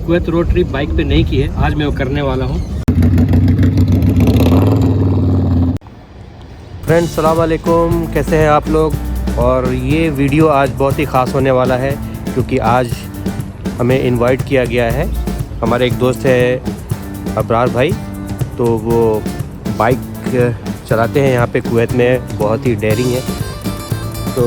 Kuwait road trip bike पे नहीं की है, आज मैं वो करने वाला हूँ। फ्रेंड्स सलाम वालेकुम, कैसे हैं आप लोग। और ये वीडियो आज बहुत ही ख़ास होने वाला है क्योंकि आज हमें इनवाइट किया गया है। हमारे एक दोस्त है अबरार भाई, तो वो बाइक चलाते हैं यहाँ पे कुवैत में, बहुत ही डेयरिंग है। तो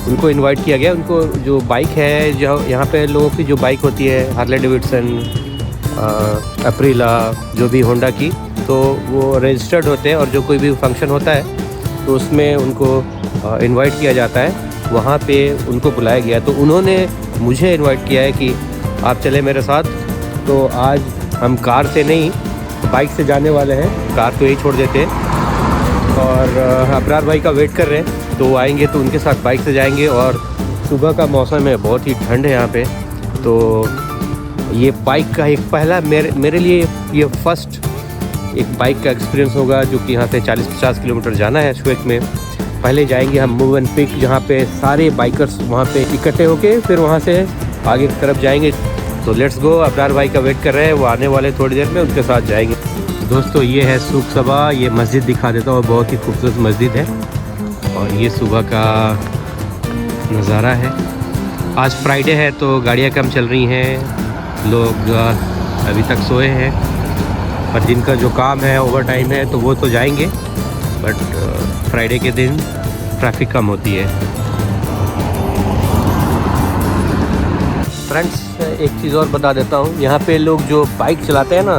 उनको इनवाइट किया गया। उनको जो बाइक है, जो यहाँ पे लोगों की जो बाइक होती है हार्ले डेविडसन, अप्रीला, जो भी होंडा की, तो वो रजिस्टर्ड होते हैं और जो कोई भी फंक्शन होता है तो उसमें उनको इनवाइट किया जाता है। वहाँ पे उनको बुलाया गया, तो उन्होंने मुझे इनवाइट किया है कि आप चले मेरे साथ। तो आज हम कार से नहीं, बाइक से जाने वाले हैं। कार तो यही छोड़ देते हैं और अबरार भाई का वेट कर रहे हैं, तो वो आएंगे तो उनके साथ बाइक से जाएंगे। और सुबह का मौसम है, बहुत ही ठंड है यहाँ पे। तो ये बाइक का एक पहला मेरे लिए ये फर्स्ट एक बाइक का एक्सपीरियंस होगा, जो कि यहाँ से 40-50 किलोमीटर जाना है शुएक में। पहले जाएंगे हम मूवन पिक, जहाँ पे सारे बाइकर्स वहाँ पे इकट्ठे होके फिर वहाँ से आगे की तरफ जाएंगे। तो लेट्स गो। अबरार भाई का वेट कर रहे हैं, वो आने वाले थोड़ी देर में, उनके साथ जाएंगे। दोस्तों ये है सूख सबा, ये मस्जिद दिखा देता हूँ, बहुत ही खूबसूरत मस्जिद है। और ये सुबह का नज़ारा है। आज फ्राइडे है तो गाड़ियाँ कम चल रही हैं, लोग अभी तक सोए हैं। पर जिनका जो काम है, ओवर टाइम है, तो वो तो जाएंगे। बट फ्राइडे के दिन ट्रैफिक कम होती है। फ्रेंड्स एक चीज़ और बता देता हूँ, यहाँ पे लोग जो बाइक चलाते हैं ना,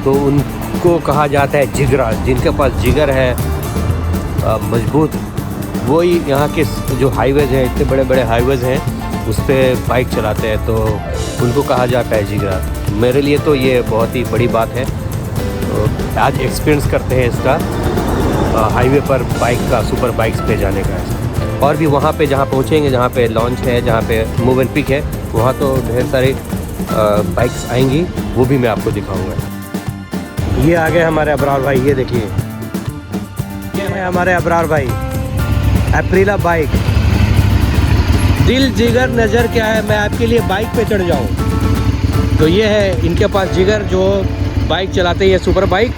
तो उनको कहा जाता है जिगरा। जिनके पास जिगर है मजबूत, वही यहाँ के जो हाईवेज़ हैं, इतने बड़े बड़े हाईवेज़ हैं, उस पर बाइक चलाते हैं, तो उनको कहा जाता है जिगरा। मेरे लिए तो ये बहुत ही बड़ी बात है। तो आज एक्सपीरियंस करते हैं इसका, हाईवे पर बाइक का, सुपर बाइक्स पे जाने का। और भी वहाँ पे जहाँ पहुँचेंगे, जहाँ पे लॉन्च है, जहाँ पे मूव एंड पिक है, वहाँ तो ढेर सारे बाइक्स आएंगी, वो भी मैं आपको दिखाऊंगा। ये आ गए हमारे अबरार भाई, ये देखिए, ये है हमारे अबरार भाई, अप्रीला बाइक। दिल जिगर नज़र क्या है, मैं आपके लिए बाइक पे चढ़ जाऊँ। तो ये है इनके पास जिगर, जो बाइक चलाते हैं सुपर बाइक।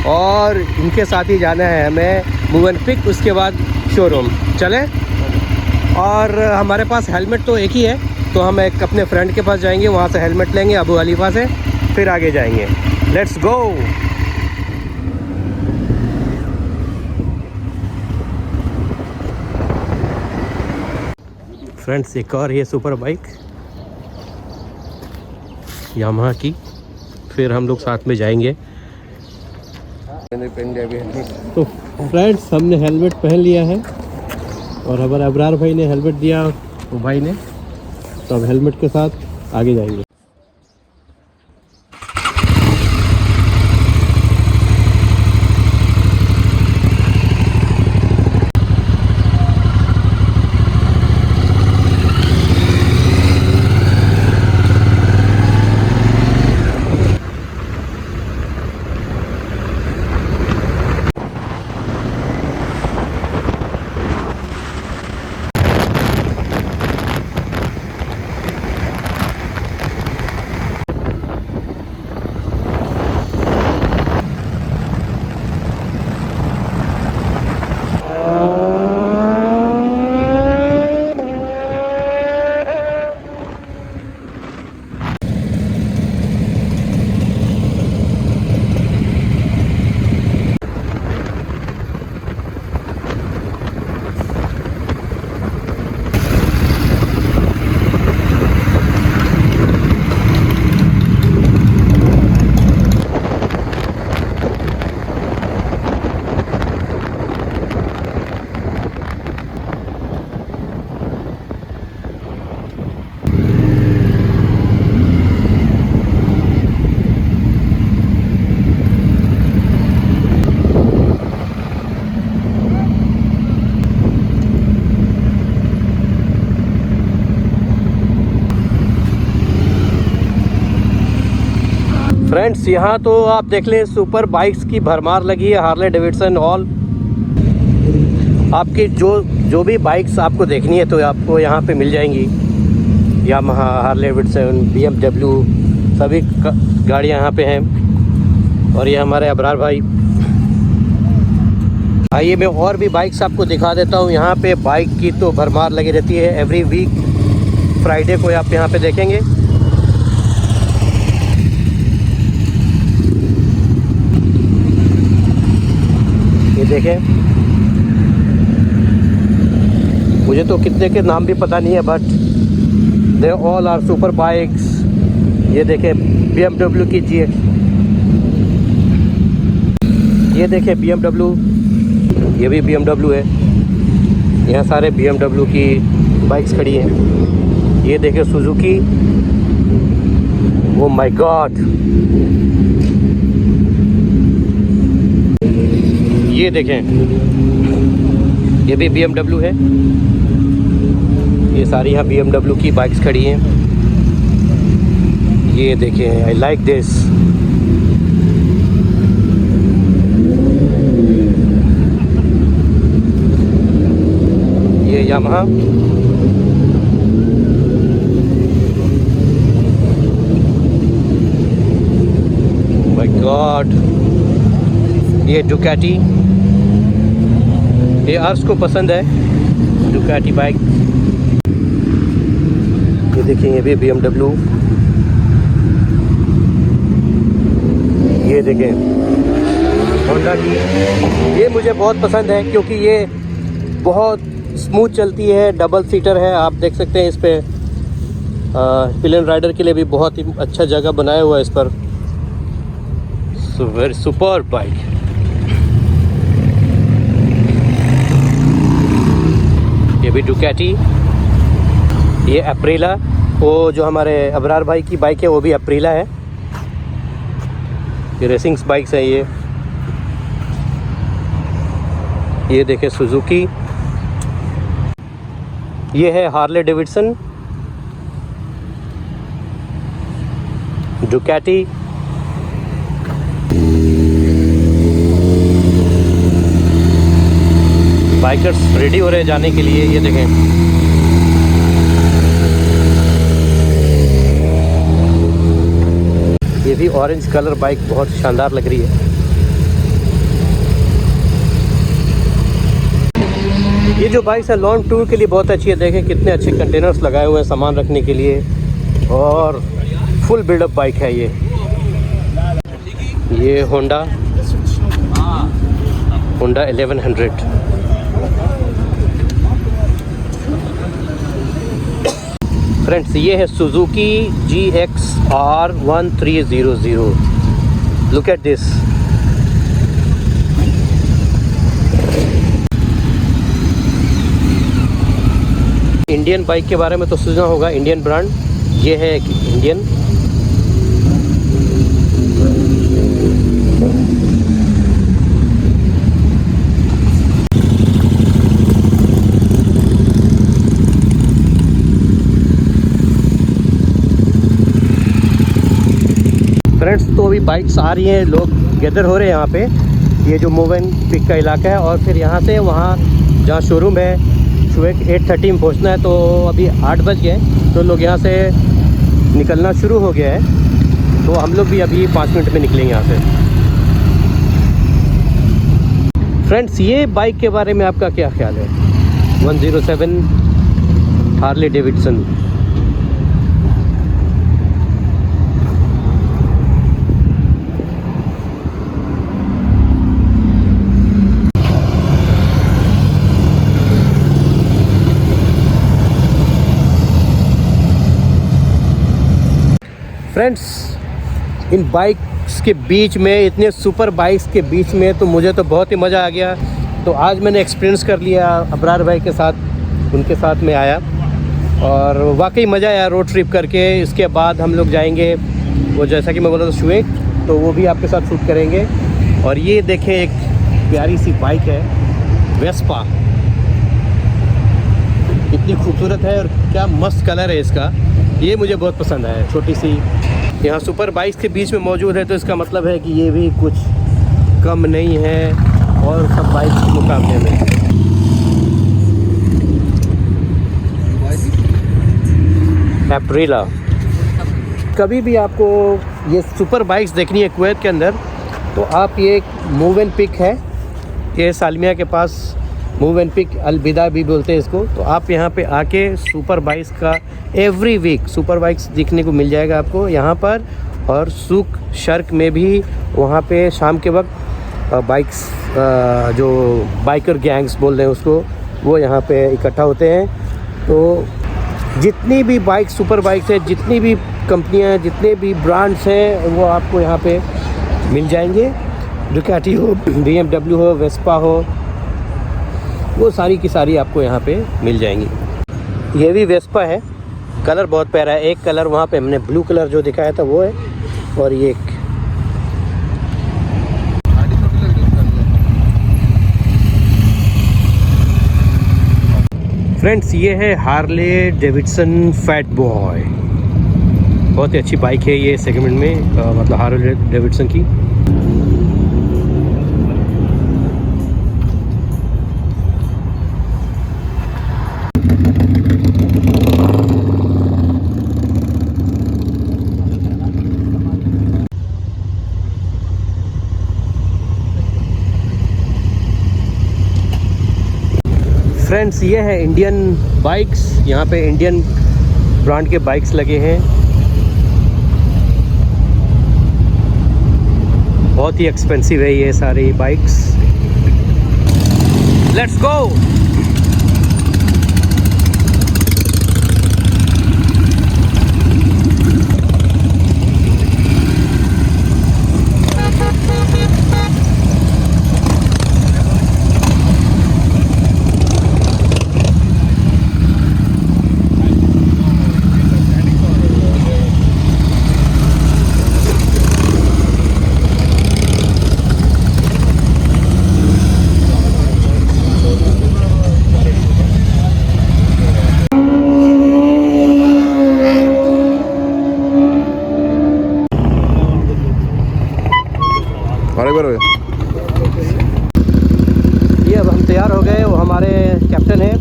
और इनके साथ ही जाना है हमें मूव एंड पिक, उसके बाद शोरूम। चलें। और हमारे पास हेलमेट तो एक ही है, तो हम एक अपने फ्रेंड के पास जाएंगे, वहाँ से हेलमेट लेंगे अबू हलीफा से, फिर आगे जाएंगे। Let's go. फ्रेंड्स एक और ये सुपर बाइक यामाहा की, फिर हम लोग साथ में जाएंगे। तो फ्रेंड्स हमने हेलमेट पहन लिया है और हमारे अबरार भाई ने हेलमेट दिया, वो भाई ने, तो अब हेलमेट के साथ आगे जाएंगे। फ्रेंड्स यहाँ तो आप देख लें, सुपर बाइक्स की भरमार लगी है, हार्ले डेविडसन ऑल। आपकी जो भी बाइक्स आपको देखनी है तो आपको यहाँ पे मिल जाएंगी। यामाहा, हार्ले डेविडसन, BMW सभी गाड़ियाँ यहाँ पे हैं। और ये हमारे अबरार भाई। आइए मैं और भी बाइक्स आपको दिखा देता हूँ। यहाँ पे बाइक की तो भरमार लगी रहती है। एवरी वीक फ्राइडे को आप यहाँ पे देखेंगे। ये देखें, मुझे तो कितने के नाम भी पता नहीं है, but they all are super bikes. ये देखें BMW की GX, ये देखें BMW, ये भी BMW है। यहाँ सारे BMW की बाइक्स खड़ी हैं। ये देखें सुजुकी, ओ माय गॉड। ये देखें, ये भी BMW है। ये सारी यहाँ BMW की बाइक्स खड़ी हैं। ये देखें, आई लाइक दिस। ये यामाहा, माय गॉड। ये डुकाटी, ये अर्श को पसंद है डुकाटी बाइक। ये देखिए, ये भी BMW। ये देखें होंडा की, ये मुझे बहुत पसंद है क्योंकि ये बहुत स्मूथ चलती है। डबल सीटर है, आप देख सकते हैं। इस पे पिलियन राइडर के लिए भी बहुत ही अच्छा जगह बनाया हुआ है इस पर। Very super bike. ये भी डुकाटी, ये अप्रीला, वो जो हमारे अबरार भाई की बाइक है वो भी अप्रीला है। ये रेसिंग्स बाइक्स है। ये देखें सुजुकी, ये है Harley Davidson, Ducati. Bikers ready हो रहे हैं जाने के लिए। ये देखें, ये भी ऑरेंज कलर बाइक बहुत शानदार लग रही है। ये जो बाइक है लॉन्ग टूर के लिए बहुत अच्छी है। देखें कितने अच्छे कंटेनर्स लगाए हुए हैं सामान रखने के लिए, और फुल बिल्डअप बाइक है ये होंडा 1100। फ्रेंड्स, ये है Suzuki GXR 1300। Look at this. Indian bike के बारे में तो सुना होगा, इंडियन ब्रांड। ये है एक इंडियन। फ्रेंड्स, तो अभी बाइक्स आ रही हैं, लोग गैदर हो रहे हैं यहाँ पे। ये जो मोवेन पिक का इलाका है, और फिर यहाँ से वहाँ जहाँ शोरूम है सुबह 8:30 में पहुँचना है। तो अभी 8 बज गए, तो लोग यहाँ से निकलना शुरू हो गया है। तो हम लोग भी अभी 5 मिनट में निकलेंगे यहाँ से। फ्रेंड्स, ये बाइक के बारे में आपका क्या ख्याल है? 107 हार्ले डेविडसन। फ्रेंड्स, इन बाइक्स के बीच में, इतने सुपर बाइक्स के बीच में तो मुझे तो बहुत ही मज़ा आ गया। तो आज मैंने एक्सपीरियंस कर लिया अबरार भाई के साथ, उनके साथ में आया और वाकई मज़ा आया रोड ट्रिप करके। इसके बाद हम लोग जाएंगे, वो जैसा कि मैं बोला था शुएक, तो वो भी आपके साथ शूट करेंगे। और ये देखें, एक प्यारी सी बाइक है वेस्पा, कितनी खूबसूरत है और क्या मस्त कलर है इसका। ये मुझे बहुत पसंद आया। छोटी सी यहाँ सुपर बाइक्स के बीच में मौजूद है, तो इसका मतलब है कि ये भी कुछ कम नहीं है और सब बाइक्स के मुकाबले में। एप्रिला। कभी भी आपको ये सुपर बाइक्स देखनी है कुवैत के अंदर तो आप ये मूव एंड पिक है, ये सालमिया के पास मूव एंड पिक अलविदा भी बोलते हैं इसको। तो आप यहाँ पे आके सुपर बाइक्स का एवरी वीक सुपर बाइक्स दिखने को मिल जाएगा आपको यहाँ पर। और सूक शर्क में भी वहाँ पे शाम के वक्त बाइक्स जो बाइकर गैंग्स बोल रहे हैं उसको, वो यहाँ पे इकट्ठा होते हैं। तो जितनी भी बाइक सुपर बाइक्स है, जितनी भी कंपनियाँ, जितने भी ब्रांड्स हैं, वो आपको यहाँ पे मिल जाएंगे। डुकाटी हो, BMW हो, वेस्पा हो, वो सारी की सारी आपको यहाँ पे मिल जाएंगी। ये भी वेस्पा है, कलर बहुत प्यारा है। एक कलर वहाँ पे हमने ब्लू कलर जो दिखाया था वो है, और ये एक फ्रेंड्स ये है हार्ले डेविडसन फैट बॉय। बहुत ही अच्छी बाइक है ये सेगमेंट में, मतलब हार्ले डेविडसन की। फ्रेंड्स ये है इंडियन बाइक्स, यहाँ पे इंडियन ब्रांड के बाइक्स लगे हैं। बहुत ही एक्सपेंसिव है ये सारी बाइक्स। Let's go. ये अब हम तैयार हो गए, वो हमारे कैप्टन है,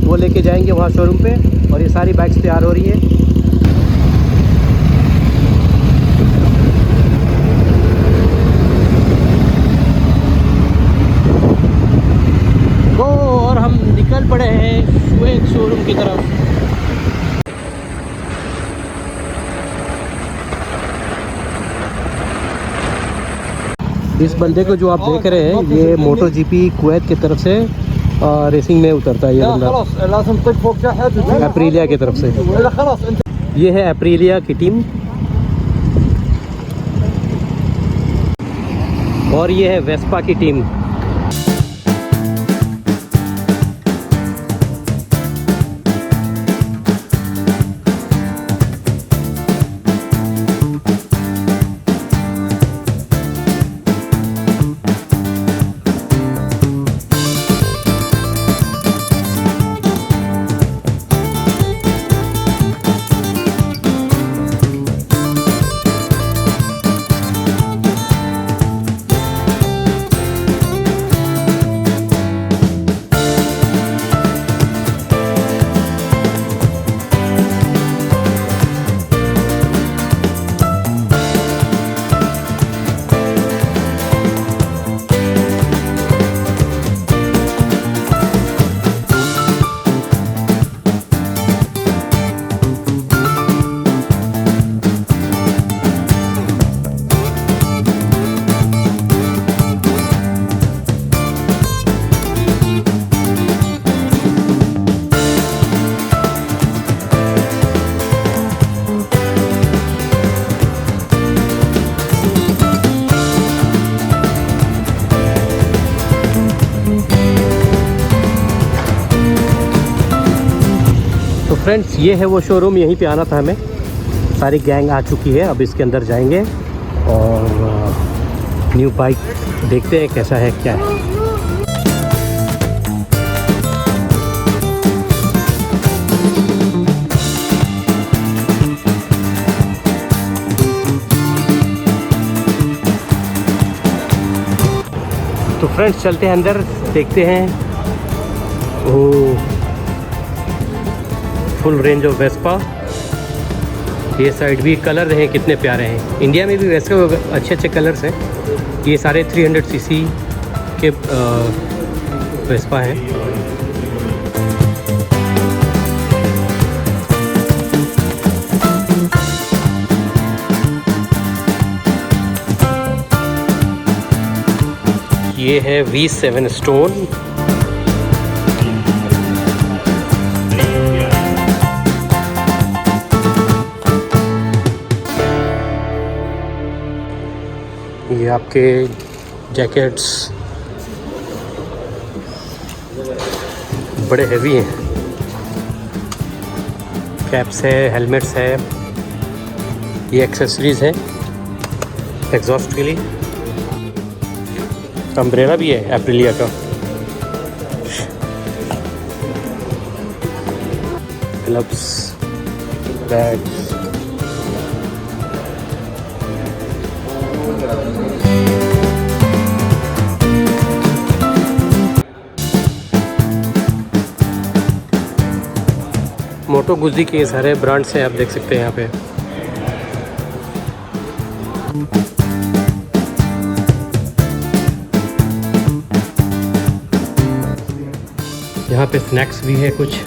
वो लेके जाएंगे वहाँ शोरूम पे। और ये सारी बाइक्स तैयार हो रही है। वो और हम निकल पड़े हैं कुवैत शोरूम की तरफ। इस बंदे को जो आप देख रहे हैं ये मोटो जीपी कुवैत की तरफ से रेसिंग में उतरता है ये बंदा, एप्रिलिया की तरफ से। ये है एप्रिलिया की टीम, और ये है वेस्पा की टीम। फ्रेंड्स ये है वो शोरूम, यहीं पे आना था हमें। सारी गैंग आ चुकी है, अब इसके अंदर जाएंगे और न्यू बाइक देखते हैं कैसा है क्या है। तो फ्रेंड्स चलते हैं अंदर, देखते हैं। ओह, फुल रेंज ऑफ वेस्पा। ये साइड भी कलर हैं कितने प्यारे हैं। इंडिया में भी वैसे अच्छे अच्छे कलर्स हैं। ये सारे 300 सीसी के वेस्पा हैं। ये है V7 स्टोन। ये आपके जैकेट्स बड़े हेवी हैं। कैप्स है, हेलमेट्स है, ये एक्सेसरीज़ है एग्जॉस्ट के लिए। अम्ब्रेला भी है एप्रिलिया का। ग्लव्स, बैग्स, मोटो गुज़ी के सारे ब्रांड्स हैं, आप देख सकते हैं यहाँ पे। यहाँ पे स्नैक्स भी है कुछ।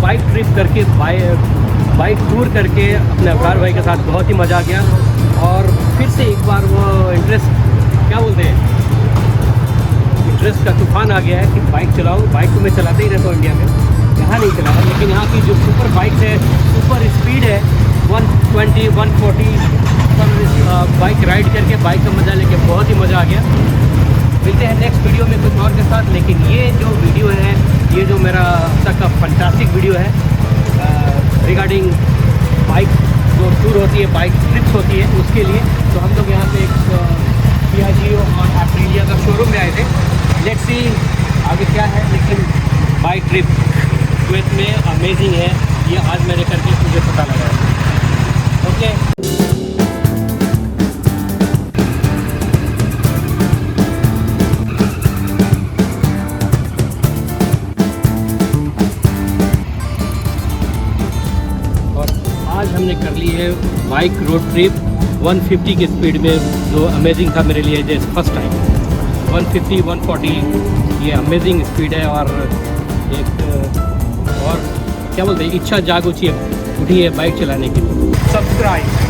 बाइक ट्रिप करके बाइक टूर करके अपने अवतार भाई के साथ बहुत ही मज़ा आ गया। और फिर से एक बार वो इंटरेस्ट, क्या बोलते हैं, इंटरेस्ट का तूफान आ गया है कि बाइक चलाऊँ। बाइक तो मैं चलाते ही रहता हूँ इंडिया में, यहाँ नहीं चला रहा, लेकिन यहाँ की जो सुपर बाइक है, सुपर स्पीड है 120, 140 पर बाइक राइड करके बाइक का मज़ा लेके बहुत ही मज़ा आ गया। मिलते हैं नेक्स्ट वीडियो में कुछ और के साथ। लेकिन ये जो वीडियो है, ये जो मेरा अब तक का फंटास्टिक वीडियो है रिगार्डिंग बाइक जो टूर होती है, बाइक ट्रिप्स होती है, उसके लिए। तो हम लोग यहाँ पे एक पियाजियो और एप्रिलिया का शोरूम में आए थे। लेट्स सी आगे क्या है, लेकिन बाइक ट्रिप कुवैत में अमेजिंग है, ये आज मैंने करके मुझे पता लगा है। ओके, आज हमने कर ली है बाइक रोड ट्रिप 150 की स्पीड में, जो अमेजिंग था मेरे लिए जैसे फर्स्ट टाइम। 150, 140 ये अमेजिंग स्पीड है। और एक और क्या बोलते हैं, इच्छा जाग उठी है बाइक चलाने की। सब्सक्राइब।